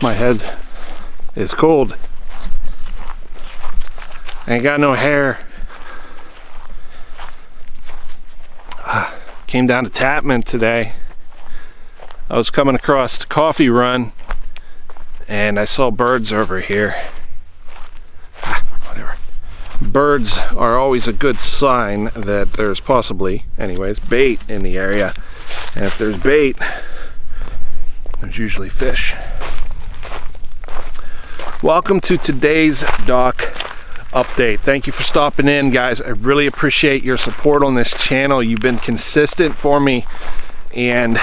My head is cold. I ain't got no hair. Came down to Tapman today. I was coming across the coffee run and I saw birds over here. Whatever. Birds are always a good sign that there's possibly, anyways, bait in the area. And if there's bait, there's usually fish. Welcome to today's dock update. Thank you for stopping in, guys. I really appreciate your support on this channel. You've been consistent for me, and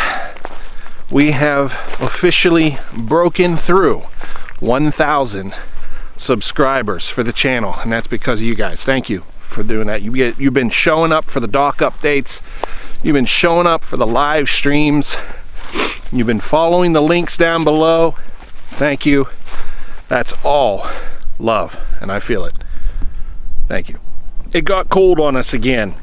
we have officially broken through 1,000 subscribers for the channel, and that's because of you guys. Thank you for doing that. You've been showing up for the dock updates. You've been showing up for the live streams. You've been following the links down below. Thank you. That's all love, and I feel it. Thank you. It got cold on us again.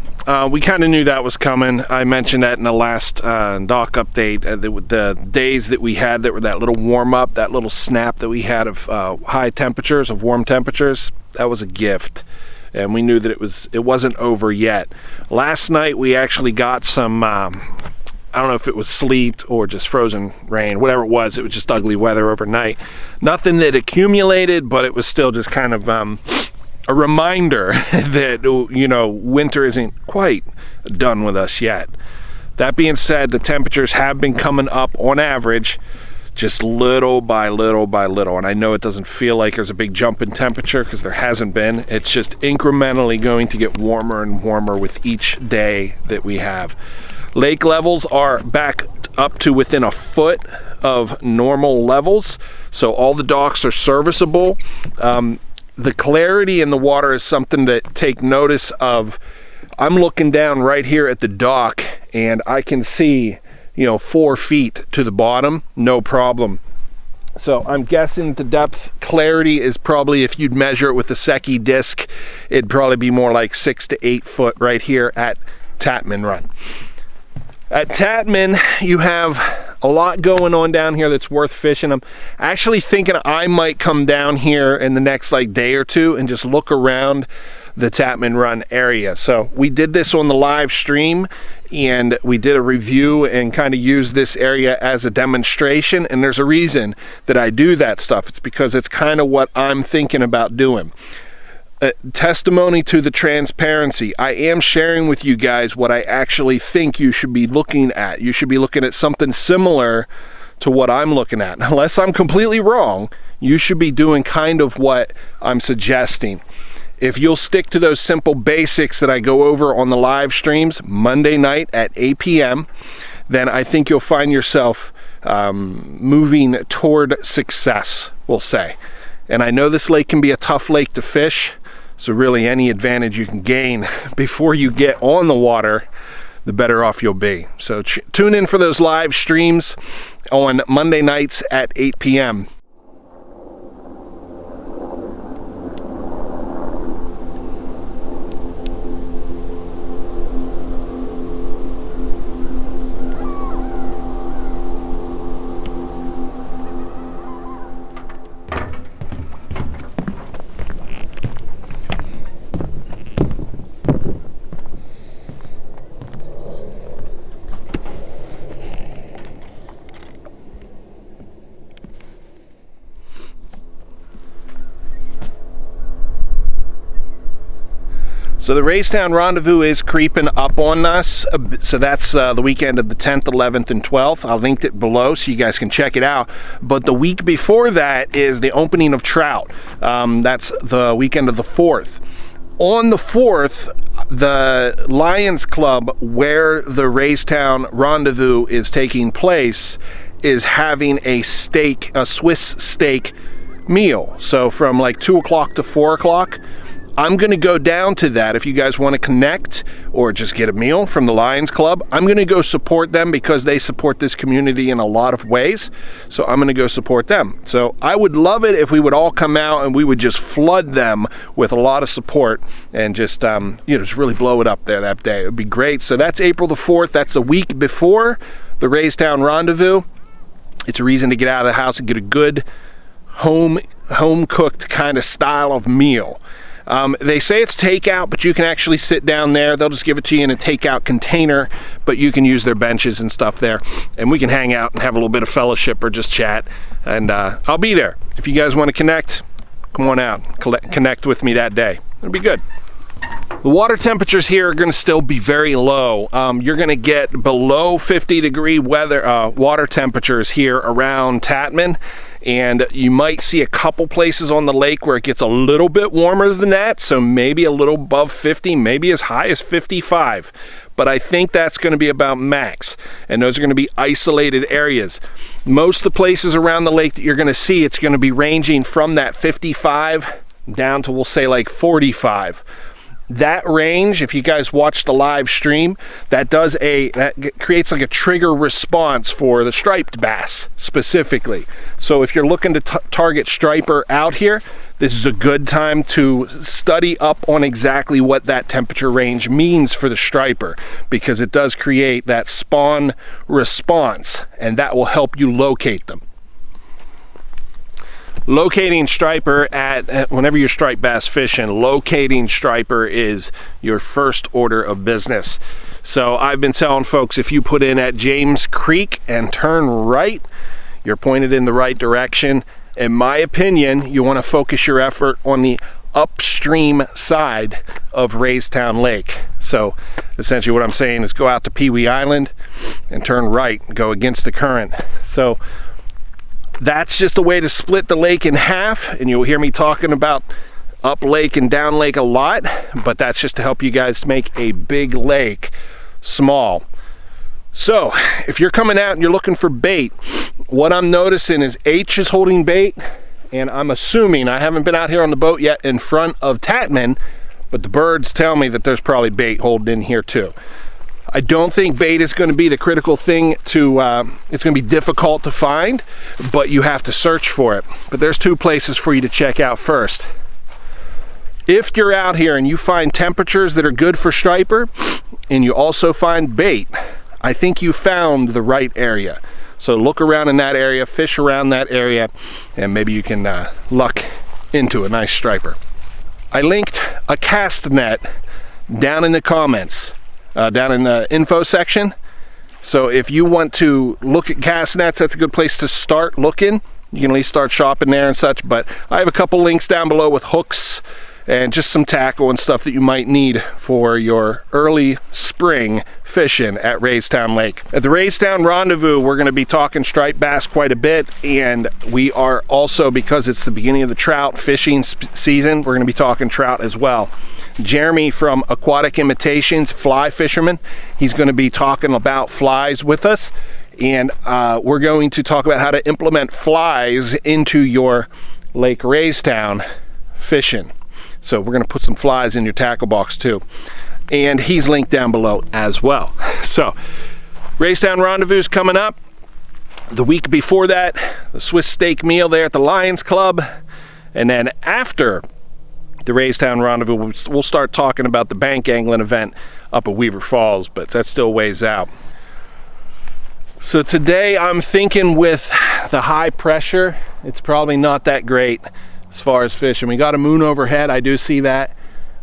We kind of knew that was coming. I mentioned that in the last dock update. The days that we had that were that little warm up, that little snap that we had of high temperatures, of warm temperatures, that was a gift. And we knew that it wasn't over yet. Last night we actually got some, I don't know if it was sleet or just frozen rain, whatever it was just ugly weather overnight. Nothing that accumulated, but it was still just kind of a reminder that, you know, winter isn't quite done with us yet. That being said, the temperatures have been coming up on average, just little by little by little. And I know it doesn't feel like there's a big jump in temperature because there hasn't been. It's just incrementally going to get warmer and warmer with each day that we have. Lake levels are back up to within a foot of normal levels, so all the docks are serviceable. The clarity in the water is something to take notice of. I'm looking down right here at the dock and I can see, 4 feet to the bottom, no problem. So I'm guessing the depth clarity is probably, if you'd measure it with a Secchi disc, it'd probably be more like 6 to 8 foot right here at Tapman Run. At Tapman, you have a lot going on down here that's worth fishing. I'm actually thinking I might come down here in the next day or two and just look around the Tapman Run area. So we did this on the live stream and we did a review and kind of used this area as a demonstration, and there's a reason that I do that stuff. It's because it's kind of what I'm thinking about doing. Testimony to the transparency. I am sharing with you guys what I actually think you should be looking at. You should be looking at something similar to what I'm looking at. Unless I'm completely wrong, you should be doing kind of what I'm suggesting. If you'll stick to those simple basics that I go over on the live streams Monday night at 8 p.m., then I think you'll find yourself moving toward success, we'll say. And I know this lake can be a tough lake to fish, so really any advantage you can gain before you get on the water, the better off you'll be. So tune in for those live streams on Monday nights at 8 p.m. So the Racetown Rendezvous is creeping up on us. So that's the weekend of the 10th, 11th, and 12th. I'll link it below so you guys can check it out. But the week before that is the opening of trout. That's the weekend of the 4th. On the 4th, the Lions Club, where the Racetown Rendezvous is taking place, is having a Swiss steak meal. So from 2 o'clock to 4 o'clock. I'm going to go down to that. If you guys want to connect or just get a meal from the Lions Club, I'm going to go support them because they support this community in a lot of ways. So I'm going to go support them. So I would love it if we would all come out and we would just flood them with a lot of support and just, just really blow it up there that day. It would be great. So that's April the 4th. That's the week before the Racetown Rendezvous. It's a reason to get out of the house and get a good home cooked kind of style of meal. They say it's takeout, but you can actually sit down there. They'll just give it to you in a takeout container, but you can use their benches and stuff there, and we can hang out and have a little bit of fellowship or just chat. And I'll be there. If you guys want to connect, come on out, connect with me that day. It'll be good. The water temperatures here are going to still be very low. You're going to get below 50-degree water temperatures here around Tatman, and you might see a couple places on the lake where it gets a little bit warmer than that, so maybe a little above 50, maybe as high as 55. But I think that's going to be about max, and those are going to be isolated areas. Most of the places around the lake that you're going to see, it's going to be ranging from that 55 down to, we'll say, like 45. That range, if you guys watch the live stream, that creates like a trigger response for the striped bass specifically. So if you're looking to target striper out here, this is a good time to study up on exactly what that temperature range means for the striper, because it does create that spawn response, and that will help you locate them. Locating striper whenever you're striped bass fishing, locating striper is your first order of business. So I've been telling folks, if you put in at James Creek and turn right, you're pointed in the right direction. In my opinion, you want to focus your effort on the upstream side of Raystown Lake. So essentially what I'm saying is go out to Pee Wee Island and turn right, go against the current. So that's just a way to split the lake in half, and you'll hear me talking about up lake and down lake a lot, but that's just to help you guys make a big lake small. So if you're coming out and you're looking for bait, what I'm noticing is H is holding bait, and I'm assuming, I haven't been out here on the boat yet in front of Tatman, but the birds tell me that there's probably bait holding in here too. I don't think bait is going to be the critical thing it's going to be difficult to find, but you have to search for it. But there's two places for you to check out first. If you're out here and you find temperatures that are good for striper, and you also find bait, I think you found the right area. So look around in that area, fish around that area, and maybe you can luck into a nice striper. I linked a cast net down in the comments. Down in the info section. So if you want to look at cast nets, that's a good place to start looking. You can at least start shopping there and such, but I have a couple links down below with hooks and just some tackle and stuff that you might need for your early spring fishing at Raystown Lake. At the Raystown Rendezvous, we're going to be talking striped bass quite a bit, and we are also, because it's the beginning of the trout fishing season, we're going to be talking trout as well. Jeremy from Aquatic Imitations, fly fisherman, he's going to be talking about flies with us, and we're going to talk about how to implement flies into your Lake Raystown fishing. So we're going to put some flies in your tackle box too. And he's linked down below as well. So Raystown Rendezvous is coming up. The week before that, the Swiss steak meal there at the Lions Club. And then after the Raystown Rendezvous, we'll start talking about the bank angling event up at Weaver Falls, but that's still ways out. So today I'm thinking with the high pressure, it's probably not that great as far as fishing. We got a moon overhead, I do see that,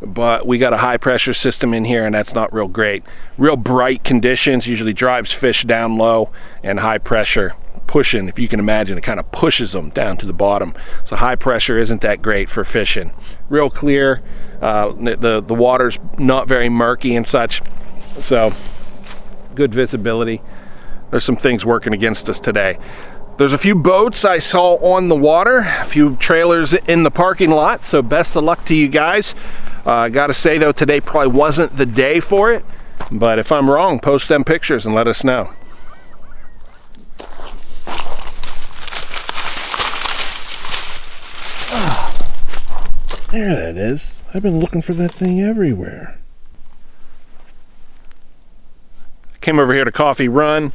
but we got a high pressure system in here and that's not real great. Real bright conditions usually drives fish down low, and high pressure pushing, if you can imagine, it kind of pushes them down to the bottom. So high pressure isn't that great for fishing. Real clear, the water's not very murky and such, so good visibility. There's some things working against us today. There's a few boats I saw on the water, a few trailers in the parking lot, so best of luck to you guys. Gotta say though, today probably wasn't the day for it, but if I'm wrong, post them pictures and let us know. There that is. I've been looking for that thing everywhere. Came over here to Coffee Run.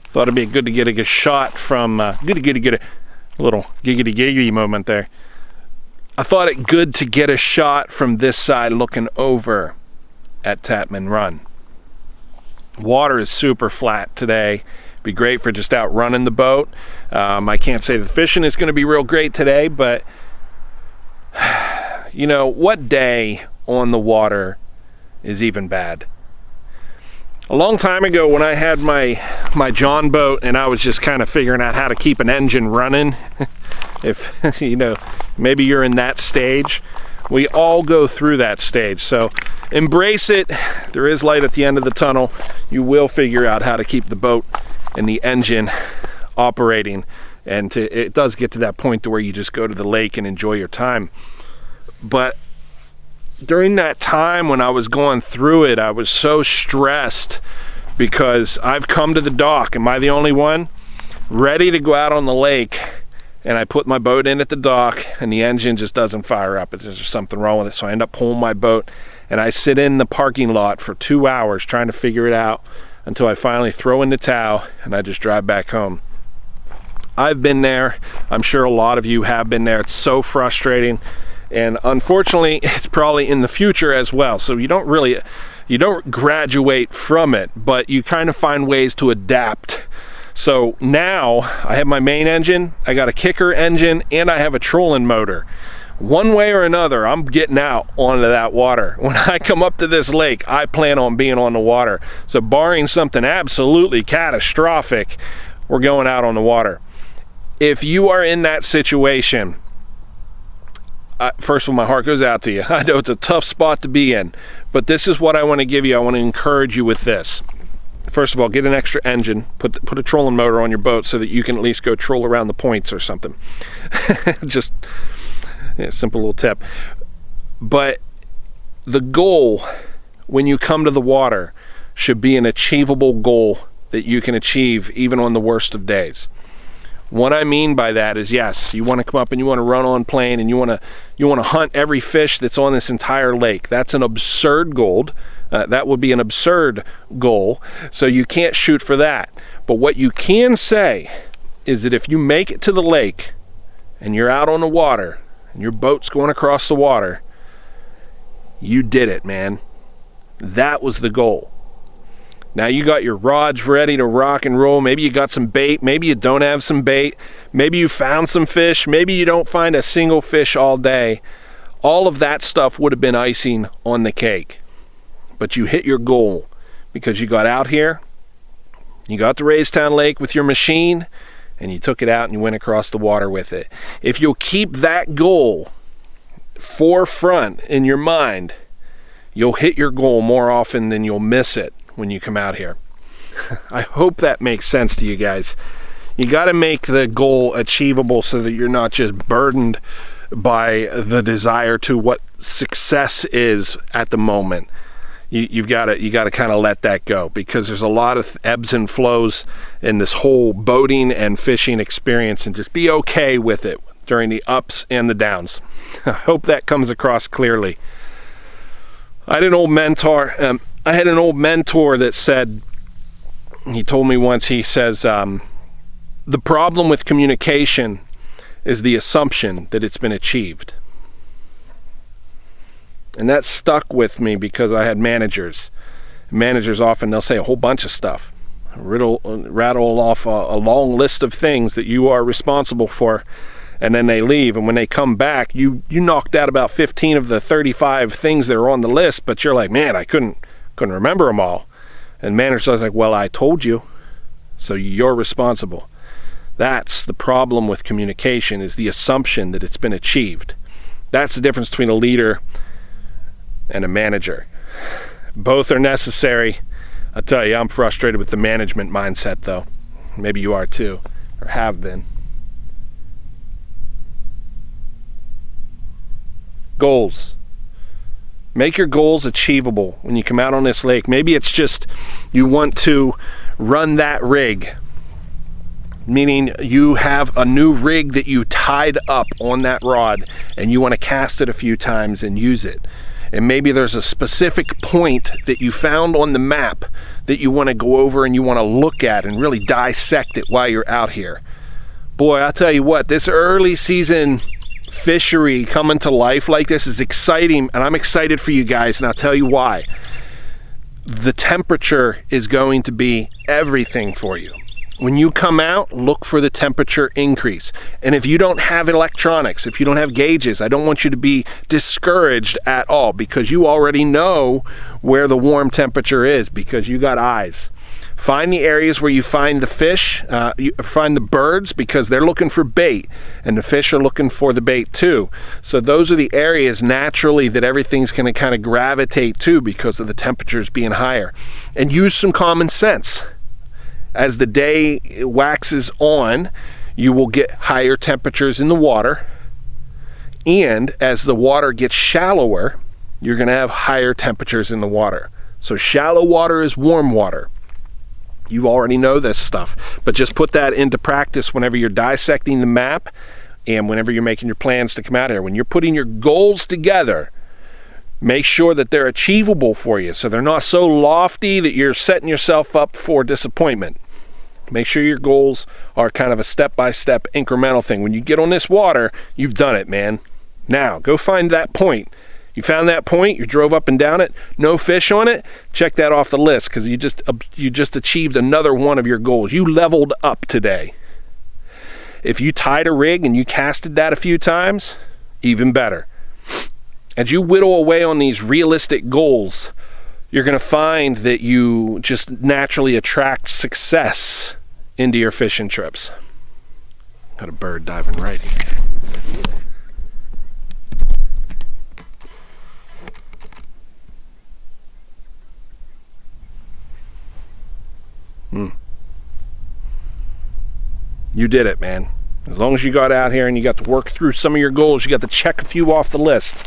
Thought it'd be good to get a shot from, get a little giggity moment there. I thought it good to get a shot from this side looking over at Tatman Run. Water is super flat today. Be great for just out running the boat. I can't say the fishing is going to be real great today, but you know, what day on the water is even bad? A long time ago when I had my John boat and I was just kind of figuring out how to keep an engine running, if you know, maybe you're in that stage. We all go through that stage, so embrace it. There is light at the end of the tunnel. You will figure out how to keep the boat and the engine operating, and it does get to that point to where you just go to the lake and enjoy your time. But during that time when I was going through it, I was so stressed because I've come to the dock. Am I the only one? Ready to go out on the lake, and I put my boat in at the dock and the engine just doesn't fire up. There's something wrong with it, so I end up pulling my boat and I sit in the parking lot for 2 hours trying to figure it out until I finally throw in the towel and I just drive back home. I've been there. I'm sure a lot of you have been there. It's so frustrating. And unfortunately, it's probably in the future as well. So you don't graduate from it, but you kind of find ways to adapt. So now I have my main engine, I got a kicker engine, and I have a trolling motor. One way or another, I'm getting out onto that water. When I come up to this lake, I plan on being on the water. So barring something absolutely catastrophic, we're going out on the water. If you are in that situation, first of all, my heart goes out to you. I know it's a tough spot to be in, but this is what I want to give you. I want to encourage you with this. First of all, get an extra engine, put a trolling motor on your boat so that you can at least go troll around the points or something. Just a simple little tip. But the goal when you come to the water should be an achievable goal that you can achieve even on the worst of days. What I mean by that is, yes, you want to come up and you want to run on plane and you want to hunt every fish that's on this entire lake. That's an absurd goal. That would be an absurd goal. So you can't shoot for that. But what you can say is that if you make it to the lake and you're out on the water and your boat's going across the water, you did it, man. That was the goal. Now you got your rods ready to rock and roll. Maybe you got some bait. Maybe you don't have some bait. Maybe you found some fish. Maybe you don't find a single fish all day. All of that stuff would have been icing on the cake. But you hit your goal because you got out here, you got to Raystown Lake with your machine, and you took it out and you went across the water with it. If you'll keep that goal forefront in your mind, you'll hit your goal more often than you'll miss it when you come out here. I hope that makes sense to you guys. You got to make the goal achievable so that you're not just burdened by the desire to what success is at the moment. You got to kind of let that go, because there's a lot of ebbs and flows in this whole boating and fishing experience, and just be okay with it during the ups and the downs. I hope that comes across clearly. I had an old mentor that said, he told me once, he says, the problem with communication is the assumption that it's been achieved. And that stuck with me because I had managers. Managers often, they'll say a whole bunch of stuff. Rattle off a long list of things that you are responsible for, and then they leave. And when they come back, you knocked out about 15 of the 35 things that are on the list, but you're like, man, I couldn't remember them all. And manager's like, well, I told you, so you're responsible. That's the problem with communication, is the assumption that it's been achieved. That's the difference between a leader and a manager. Both are necessary. I tell you, I'm frustrated with the management mindset, though. Maybe you are too, or have been. Goals. Make your goals achievable when you come out on this lake. Maybe it's just you want to run that rig, meaning you have a new rig that you tied up on that rod and you want to cast it a few times and use it. And maybe there's a specific point that you found on the map that you want to go over and you want to look at and really dissect it while you're out here. Boy, I'll tell you what, this early season fishery coming to life like this is exciting, and I'm excited for you guys, and I'll tell you why. The temperature is going to be everything for you. when you come out, look for the temperature increase. And if you don't have electronics, if you don't have gauges, I don't want you to be discouraged at all, because you already know where the warm temperature is because you got eyes. Find the areas where you find the fish, you find the birds, because they're looking for bait, and the fish are looking for the bait too. So those are the areas naturally that everything's going to kind of gravitate to because of the temperatures being higher. And use some common sense. As the day waxes on, you will get higher temperatures in the water, and as the water gets shallower, you're going to have higher temperatures in the water. So shallow water is warm water. You already know this stuff, but just put that into practice whenever you're dissecting the map and whenever you're making your plans to come out here. When you're putting your goals together, make sure that they're achievable for you, so they're not so lofty that you're setting yourself up for disappointment. Make sure your goals are kind of a step-by-step incremental thing. When you get on this water, you've done it, man. Now, go find that point. You found that point, you drove up and down it, no fish on it, check that off the list, because you just achieved another one of your goals. You leveled up today. If you tied a rig and you casted that a few times, even better. As you whittle away on these realistic goals, you're going to find that you just naturally attract success into your fishing trips. Got a bird diving right here. You did it, man. As long as you got out here and you got to work through some of your goals, you got to check a few off the list.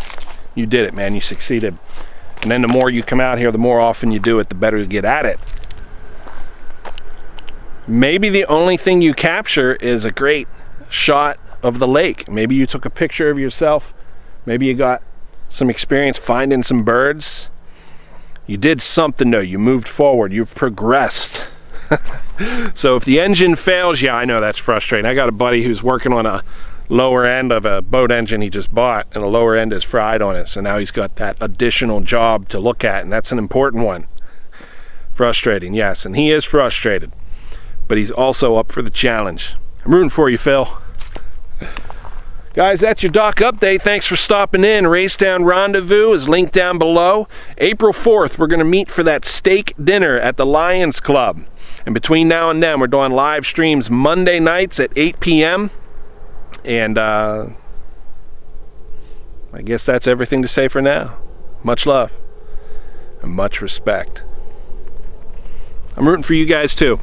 You did it, man. You succeeded. And then the more you come out here, the more often you do it, the better you get at it. Maybe the only thing you capture is a great shot of the lake. Maybe you took a picture of yourself. Maybe you got some experience finding some birds. You did something though. You moved forward. You progressed. So if the engine fails, yeah, I know that's frustrating. I got a buddy who's working on a lower end of a boat engine he just bought, and the lower end is fried on it. So now he's got that additional job to look at, and that's an important one. Frustrating, yes, and he is frustrated, but he's also up for the challenge. I'm rooting for you, Phil. Guys, that's your dock update. Thanks for stopping in. Racetown Rendezvous is linked down below. April 4th, we're going to meet for that steak dinner at the Lions Club. And between now and then, we're doing live streams Monday nights at 8 p.m. And I guess that's everything to say for now. Much love and much respect. I'm rooting for you guys too.